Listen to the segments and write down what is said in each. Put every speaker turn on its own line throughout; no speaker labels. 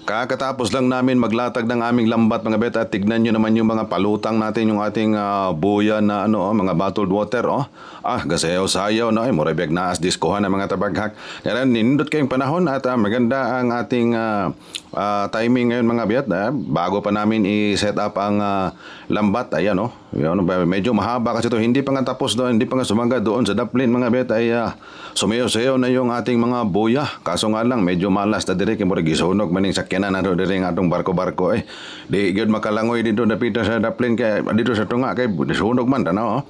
Kakatapos lang namin maglatag ng aming lambat mga bet at tignan nyo naman yung mga palutang natin yung ating buya na mga bottled water gasayaw-sayaw mura biyag naas diskuhan ng mga tabaghak. Kaya nindot kayong panahon at maganda ang ating timing ngayon mga bet. Bago pa namin i-set up ang lambat, ayan medyo mahaba kasi ito, hindi pa nga tapos doon, hindi pa nga sumangga doon sa Daplin mga bet ay sumayaw-sayaw na yung ating mga buya. Kaso nga lang medyo malas na dire kay mura gisunog maning sakyanan na dire ng atong barko-barko di gyud makalangoy dito napita sa Daplin kay dito sa tunga kay sunog man tanaw.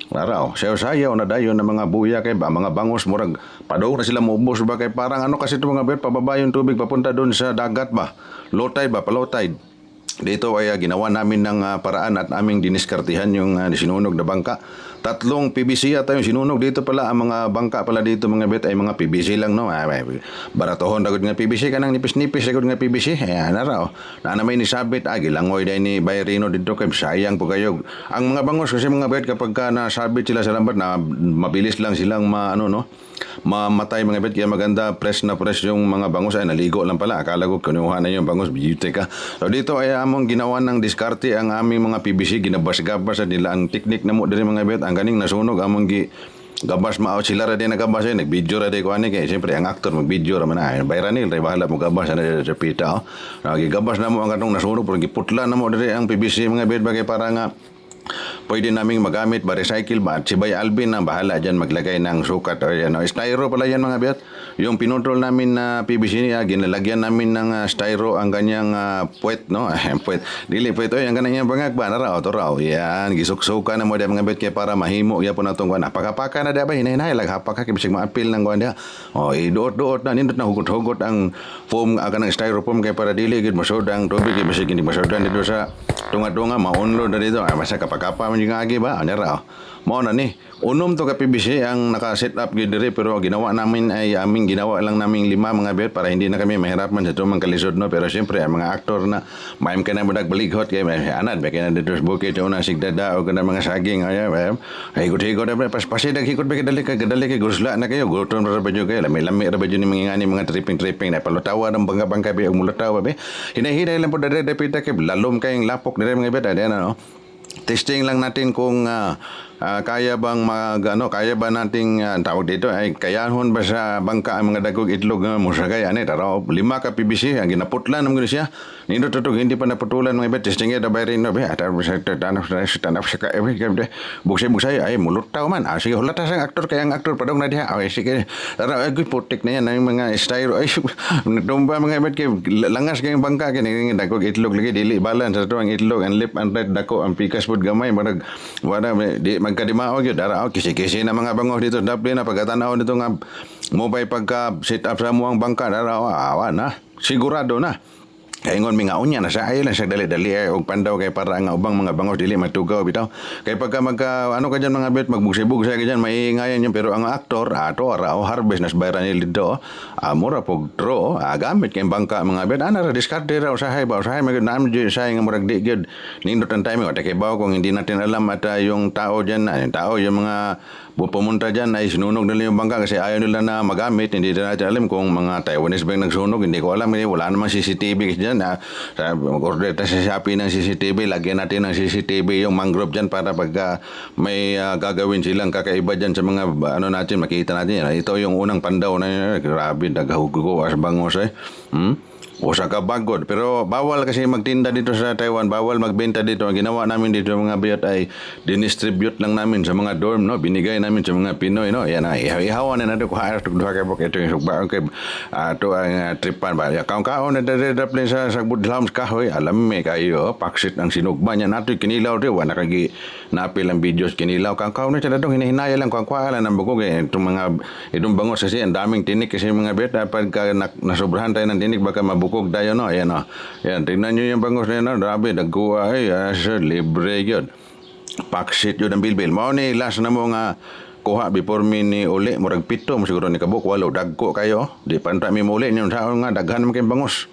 Laraw, sayaw-sayaw na dayon ng mga buya kay mga bangos murag padong na sila maubos ba kay parang kasi ito mga bet pababa yung tubig papunta doon sa dagat ba. Low tide ba, low tide. Dito ay ginawa namin ng paraan at aming diniskartihan yung sinunog na bangka. 3 PVC ata yung sinunog dito pala. Ang mga bangka pala dito mga bet ay mga PVC lang baratohon dagod nga PVC kanang nipis-nipis dagod nga PVC. Ayan na raw. Na may nisabit gilangoy dahil ni Bayrino dito kay sayang po kayo. Ang mga bangos kasi mga bet kapag nasabit sila sa lambat na mabilis lang silang mamatay mga bet kaya maganda fresh na fresh yung mga bangos ay naligo lang pala. Akala ko kinuha na yung bangos beauty ka. So dito ay among ginawa ng diskarte ang aming mga PVC ginabas-gabas nila ang teknik na mo diri mga bet ang ganing nasunog among gabas mao sila ra din nagabas nag-video ra din ko ani kay siyempre ang aktor mag-video ra man bayranil ray bahala mo gabas na sa pita gigabas na mo ang atong nasunog pero giputla na mo diri ang PVC mga bet bagay para nga pwede naming magamit ba recycle ba at si Bay Alvin na bahala dyan maglagay ng sukat o styro pala yan mga bet yung pinutol namin na PVC niya ginalagyan namin ng styro ang kanyang puwet puwet dili puwet ang kanyang bangag ba nara o to raw yan gisuksuka na mo dyan mga bet kaya para mahimo yapon na itong napakapaka na daba hinahinay laghapaka kaya bisig maapil ng kuwan diya iduot-duot na nindot na hugot-hugot ang foam aga ng styrofoam kaya para dili gid masod ang tubig kaya bisig hindi masodan dito sa tunga-tunga maunlo na dito masa kapakapa man yung agi ba anira mo na ni unom to ka PVC ang naka-set up gid diri pero ginawa namin ay aming ginawa lang naming 5 mga bet para hindi na kami mahirapan sa tumang kalisod pero siyempre ang mga aktor na maim ka na mo nagbalighot kay anad ba kay na dito sa bukid una sigdada o kana mga saging ay higot-higot na paspasi daghikot ba kadali kay gusla na kayo gutom ra ba jud kay lami ra ba jud ni mga tripping na palutawa ng bangka-bangka ba og mulutaw ba hinahinay lang po dere depita kay lalom kayong lapok dere mga bet testing lang natin kung kaya bang kaya ba nating tawag dito ay kayahon ba sa bangka ang mga dagog itlog musagay taraw 5 ka PVC ang ginaputlan ng siya nindot tutog hindi pa naputulan mga bet testing ito ba rin at tanap sa ka buksay ay mulutaw man sige hulata sang aktor kaya ang aktor padong na diha sige taraw ay putik na yan ang mga styro ay dumba mga bet kay langas kayong bangka kini dagog itlog lagi dili balan sa to ang itlog ang lip and red dako ang pikas pud gamay marag wala di magkadimao gyud ara kisi-kisi na mga bangos dito Daplin na pagkatanaw nito nga mobile pagka set up sa muang bangka ara awa na sigurado na kay ingon mingaon niya na sa ay lang sa dali-dali og pandaw kay para nga ubang mga bangos dili matugaw bitaw kay pagka ka dyan mga bet magbugsay-bugsay ka dyan maiingayan yun pero ang aktor ato ara harvest nas bayran nila dito mura pog draw gamit kay bangka mga bet ra discard ra usahay magud naam jud say nga murag di gyud nindot ang timing kay bawo kung hindi natin alam at yung tao dyan yung mga pumunta dyan ay sinunog nila yung bangka kasi ayaw nila na magamit hindi na natin alam kung mga Taiwanese ba yung nagsunog hindi ko alam wala namang CCTV dyan mag-order tayo sa Shopee ng CCTV lagyan natin ng CCTV yung mangrove dyan para pagka may gagawin silang kakaiba dyan sa mga natin makita natin yan. Ito yung unang pandaw na grabe nagahugo as bangos usa ka bagod pero bawal kasi magtinda dito sa Taiwan bawal magbenta dito ang ginawa namin dito mga biyat ay dinistribute lang namin sa mga dorm binigay namin sa mga Pinoy yan ihawan na nato ko duha ka bok ito yung sugbaon kay ato ang tripan ba kaon na Daplin sa budlams kahoy alam me kayo paksit ang sinugba niya nato kinilaw ri wala kagi napil ang videos kinilaw kaon na sa dadong hinahinaya lang kwala ng bugog itong bangos kasi ang daming tinik kasi mga biyat pagka nasobrahan tayo ng tinik baka bukog tayo yan tingnan nyo yung bangos na yan grabe nagkuha libre yun paksit yun ang bilbil mao ni last na mo nga kuha before mi ni uli murag 7 siguro ni kabuk 8 dagko kayo di pa mi muli nyo sa nga daghan mo kayong bangos